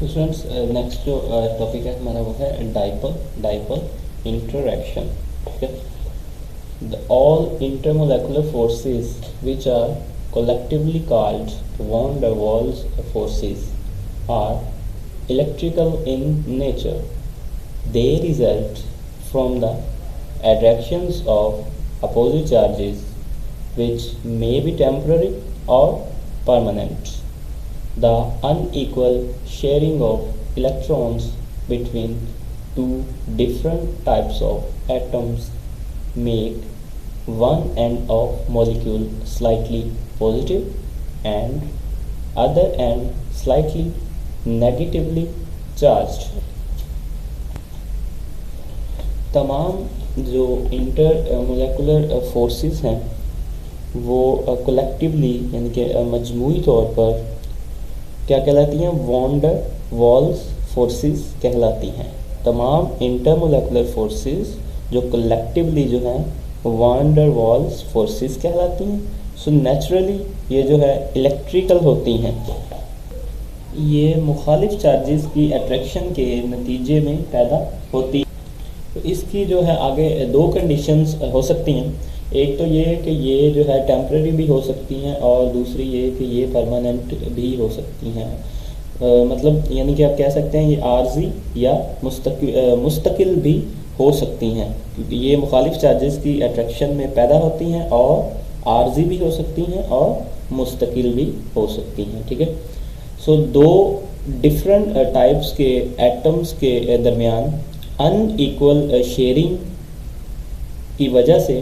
Students next जो topic है हमारा वो है डाइपोल इंटरैक्शन। ठीक है, the all intermolecular forces which are collectively called van der Waals forces are electrical in nature. They result from the attractions of opposite charges which may be temporary or permanent. The unequal sharing of electrons between two different types of atoms make one end of molecule slightly positive and other end slightly negatively charged. तमाम जो inter molecular forces हैं वो collectively यानी कि मजमूई तौर पर क्या कहलाती हैं? वॉन डर वॉल्स फोर्सेस कहलाती हैं। तमाम इंटर मोलेकुलर फोर्सेस जो कलेक्टिवली जो हैं वॉन डर वॉल्स फोर्सेस कहलाती हैं। सो नेचुरली ये जो है इलेक्ट्रिकल होती हैं। ये मुखालिफ चार्जेस की अट्रैक्शन के नतीजे में पैदा होती है। तो इसकी जो है आगे दो कंडीशंस हो सकती हैं। एक तो ये कि ये जो है टेम्परेरी भी हो सकती हैं और दूसरी ये कि ये परमानेंट भी हो सकती हैं। मतलब यानी कि आप कह सकते हैं ये आर्जी या मुस्तकिल भी हो सकती हैं, क्योंकि ये मुखालिफ चार्जेस की अट्रैक्शन में पैदा होती हैं और आर्जी भी हो सकती हैं और मुस्तकिल भी हो सकती हैं। ठीक है, सो दो डिफरेंट टाइप्स के एटम्स के दरमियान अनइक्वल शेयरिंग की वजह से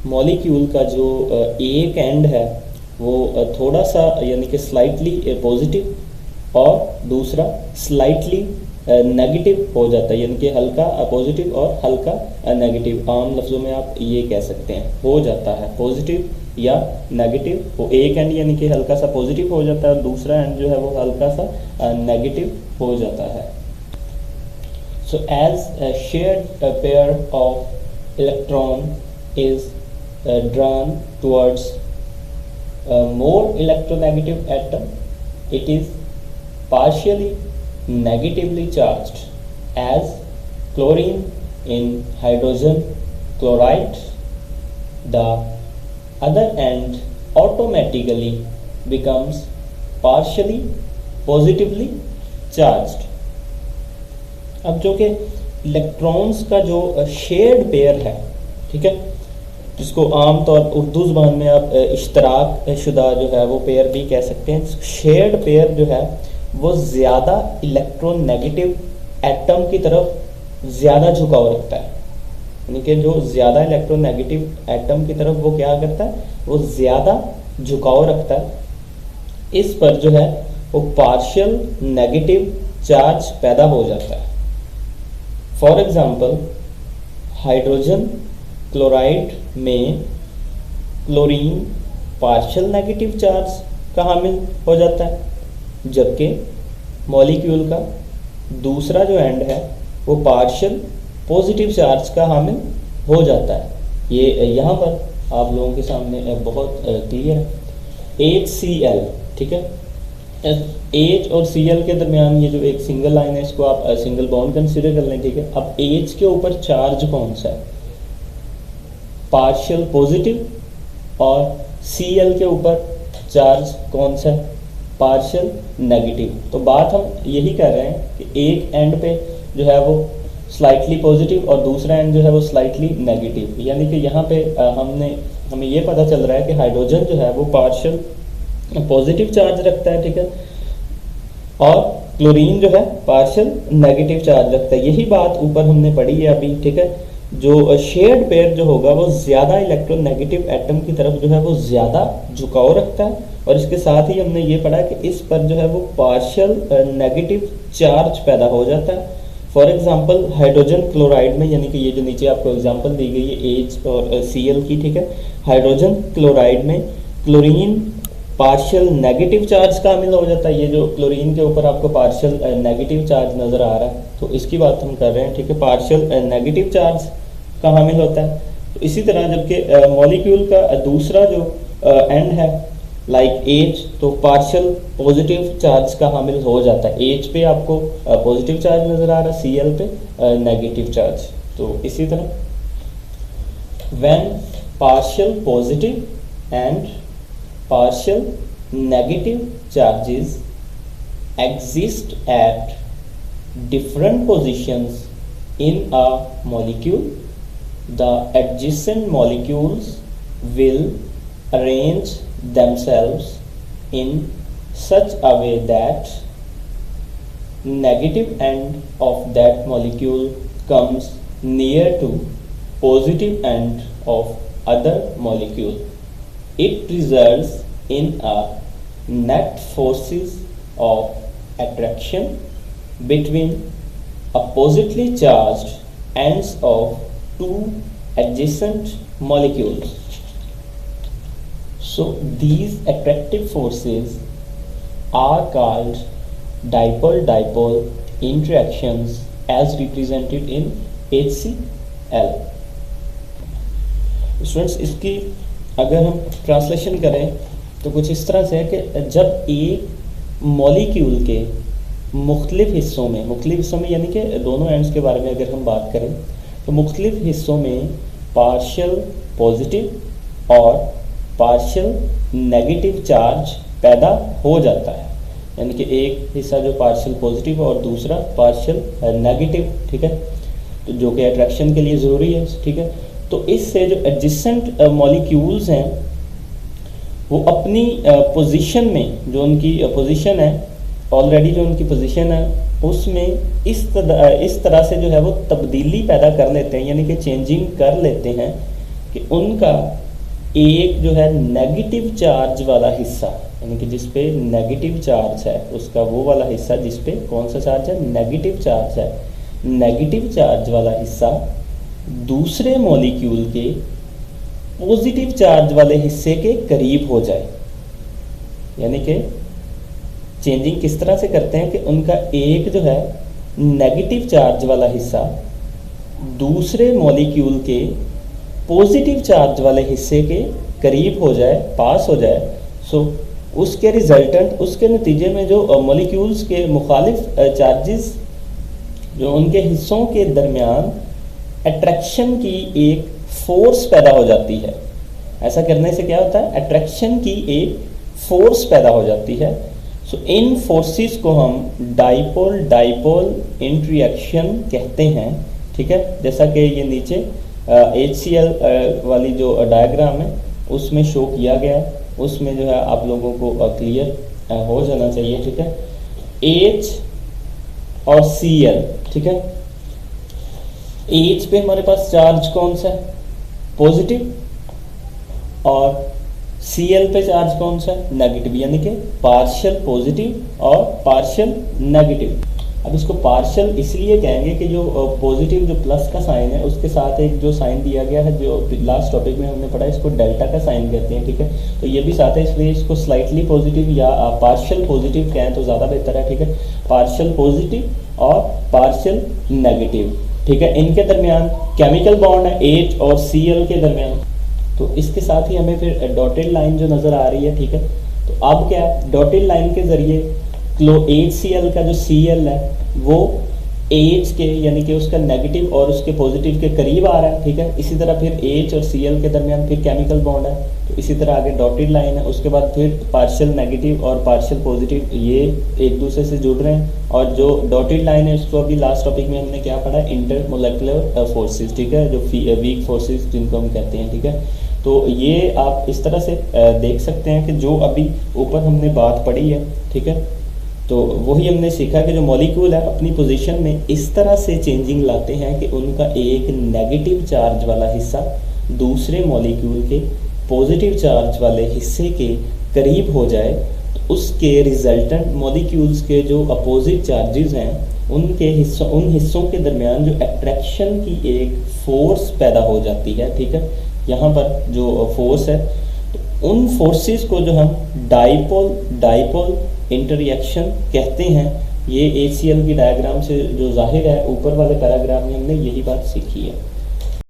मॉलिक्यूल का जो एक एंड है वो थोड़ा सा यानी कि स्लाइटली पॉजिटिव और दूसरा स्लाइटली नेगेटिव हो जाता है, यानी कि हल्का पॉजिटिव और हल्का नेगेटिव। आम लफ्ज़ों में आप ये कह सकते हैं हो जाता है पॉजिटिव या नेगेटिव। वो एक एंड यानी कि हल्का सा पॉजिटिव हो जाता है और दूसरा एंड जो है वो हल्का सा नेगेटिव हो जाता है। So as shared pair of electron is drawn towards a more electronegative atom, it is partially negatively charged as chlorine in hydrogen chloride. The other end automatically becomes partially positively charged. अब जो कि electrons का जो shared pair है, ठीक है, जिसको आमतौर उर्दू ज़बान में आप इश्तराक शुदा जो है वो पेयर भी कह सकते हैं। शेयर्ड पेयर जो है वो ज़्यादा इलेक्ट्रोनेगेटिव एटम की तरफ ज़्यादा झुकाव रखता है, यानी कि जो ज़्यादा इलेक्ट्रोनेगेटिव एटम की तरफ वो क्या करता है, वो ज़्यादा झुकाव रखता है। इस पर जो है वो पार्शियल नेगेटिव चार्ज पैदा हो जाता है। फॉर एग्ज़ाम्पल हाइड्रोजन क्लोराइड में क्लोरीन पार्शियल नेगेटिव चार्ज का हामिल हो जाता है, जबकि मॉलिक्यूल का दूसरा जो एंड है वो पार्शियल पॉजिटिव चार्ज का हामिल हो जाता है। ये यहाँ पर आप लोगों के सामने बहुत क्लियर है। HCl, ठीक है, H और Cl के दरमियान ये जो एक सिंगल लाइन है इसको आप सिंगल बॉन्ड कंसिडर कर लें। ठीक है, अब H के ऊपर चार्ज कौन सा है? Partial positive. और Cl के ऊपर चार्ज कौन सा है? Partial negative. तो बात हम यही कर रहे हैं कि एक एंड पे जो है वो स्लाइटली पॉजिटिव और दूसरा एंड जो है वो स्लाइटली नेगेटिव, यानी कि यहाँ पे हमें ये पता चल रहा है कि हाइड्रोजन जो है वो पार्शियल पॉजिटिव चार्ज रखता है, ठीक है, और क्लोरीन जो है पार्शियल नेगेटिव चार्ज रखता है। यही बात ऊपर हमने पढ़ी है अभी। ठीक है, जो शेयर्ड पेयर जो होगा वो ज़्यादा इलेक्ट्रोनेगेटिव एटम की तरफ जो है वो ज़्यादा झुकाव रखता है, और इसके साथ ही हमने ये पढ़ा कि इस पर जो है वो पार्शियल नेगेटिव चार्ज पैदा हो जाता है। फॉर एग्जांपल हाइड्रोजन क्लोराइड में, यानी कि ये जो नीचे आपको एग्जांपल दी गई है H और Cl की, ठीक है, हाइड्रोजन क्लोराइड में क्लोरीन पार्शियल नेगेटिव चार्ज का हामिल हो जाता है। ये जो क्लोरीन के ऊपर आपको पार्शियल नेगेटिव चार्ज नज़र आ रहा है, तो इसकी बात हम कर रहे हैं। ठीक है, पार्शियल नेगेटिव चार्ज का हामिल होता है। तो इसी तरह जबकि मॉलिक्यूल का दूसरा जो एंड है लाइक H, तो पार्शियल पॉजिटिव चार्ज का हामिल हो जाता है। H पे आपको पॉजिटिव चार्ज नज़र आ रहा है, Cl पे नेगेटिव चार्ज। तो इसी तरह when partial positive and partial negative charges exist at different positions in a molecule, the adjacent molecules will arrange themselves in such a way that negative end of that molecule comes near to positive end of other molecule. It results in a net forces of attraction between oppositely charged ends of two adjacent molecules. So these attractive forces are called dipole-dipole interactions as represented in HCl. Students, इसकी अगर हम translation करें तो कुछ इस तरह से है कि जब एक मॉलिक्यूल के मुख्तलिफ हिस्सों में यानी कि दोनों एंड्स के बारे में अगर हम बात करें तो मुख्तलिफ हिस्सों में पार्शियल पॉजिटिव और पार्शियल नेगेटिव चार्ज पैदा हो जाता है, यानी कि एक हिस्सा जो पार्शियल पॉजिटिव और दूसरा पार्शियल नेगेटिव, ठीक है, तो जो कि अट्रैक्शन के लिए ज़रूरी है, ठीक है। तो इससे जो एडजेसेंट मॉलिक्यूल्स हैं वो अपनी पोजीशन में, जो उनकी पोजीशन है ऑलरेडी, जो उनकी पोजीशन है उसमें इस तरह से जो है वो तब्दीली पैदा कर लेते हैं, यानी कि चेंजिंग कर लेते हैं कि उनका एक जो है नेगेटिव चार्ज वाला हिस्सा, यानी कि जिस पे नेगेटिव चार्ज है उसका वो वाला हिस्सा जिस पे कौन सा चार्ज है, नेगेटिव चार्ज है, नेगेटिव चार्ज वाला हिस्सा दूसरे मॉलिक्यूल के पॉजिटिव चार्ज वाले हिस्से के करीब हो जाए। यानी कि चेंजिंग किस तरह से करते हैं कि उनका एक जो है नेगेटिव चार्ज वाला हिस्सा दूसरे मॉलिक्यूल के पॉजिटिव चार्ज वाले हिस्से के करीब हो जाए, पास हो जाए। सो उसके रिजल्टेंट, उसके नतीजे में जो मॉलिक्यूल्स के मुखालिफ चार्जेस जो उनके हिस्सों के दरमियान अट्रैक्शन की एक फोर्स पैदा हो जाती है। ऐसा करने से क्या होता है, अट्रैक्शन की एक फोर्स पैदा हो जाती है। सो इन फोर्सेस को हम डाइपोल डाइपोल इंटरेक्शन कहते हैं, ठीक है। जैसा कि ये नीचे HCl वाली जो डायग्राम है उसमें शो किया गया, उसमें जो है आप लोगों को क्लियर हो जाना चाहिए, ठीक है। H और Cl, ठीक है। H पे हमारे पास चार्ज कौन सा है, पॉजिटिव, और Cl पे चार्ज कौन सा है, नेगेटिव, यानी कि पार्शियल पॉजिटिव और पार्शियल नेगेटिव। अब इसको पार्शियल इसलिए कहेंगे कि जो पॉजिटिव जो प्लस का साइन है उसके साथ एक जो साइन दिया गया है, जो लास्ट टॉपिक में हमने पढ़ा, इसको डेल्टा का साइन कहते हैं, ठीक है। तो ये भी साथ है, इसलिए इसको स्लाइटली पॉजिटिव या पार्शियल पॉजिटिव कहें तो ज़्यादा बेहतर है, ठीक है। पार्शियल पॉजिटिव और पार्शियल नेगेटिव, ठीक है। इनके दरमियान केमिकल बॉन्ड है H और Cl के दरमियान। तो इसके साथ ही हमें फिर डॉटेड लाइन जो नज़र आ रही है, ठीक है। तो अब क्या है, डॉटेड लाइन के ज़रिए HCl का जो Cl है वो H के यानी कि उसका नेगेटिव और उसके पॉजिटिव के करीब आ रहा है, ठीक है। इसी तरह फिर H और Cl के दरमियान फिर केमिकल बॉन्ड है, तो इसी तरह आगे डॉटेड लाइन है। उसके बाद फिर पार्शियल नेगेटिव और पार्शियल पॉजिटिव ये एक दूसरे से जुड़ रहे हैं, और जो डॉटेड लाइन है उसको अभी लास्ट टॉपिक में हमने क्या पढ़ा, इंटरमोलेकुलर फोर्सेस, ठीक है, जो वीक फोर्सेस जिनको हम कहते हैं, ठीक है। तो ये आप इस तरह से देख सकते हैं कि जो अभी ऊपर हमने बात पढ़ी है, ठीक है, तो वही हमने सीखा कि जो मॉलिक्यूल है अपनी पोजीशन में इस तरह से चेंजिंग लाते हैं कि उनका एक नेगेटिव चार्ज वाला हिस्सा दूसरे मॉलिक्यूल के पॉजिटिव चार्ज वाले हिस्से के करीब हो जाए। तो उसके रिजल्टेंट मॉलिक्यूल्स के जो अपोजिट चार्जेस हैं उन हिस्सों के दरमियान जो अट्रैक्शन की एक फोर्स पैदा हो जाती है, ठीक है। यहाँ पर जो फोर्स है तो उन फोर्सेस को जो हम डाइपोल इंटरएक्शन कहते हैं। ये HCl की डायग्राम से जो जाहिर है ऊपर वाले पैराग्राफ में हमने यही बात सीखी है।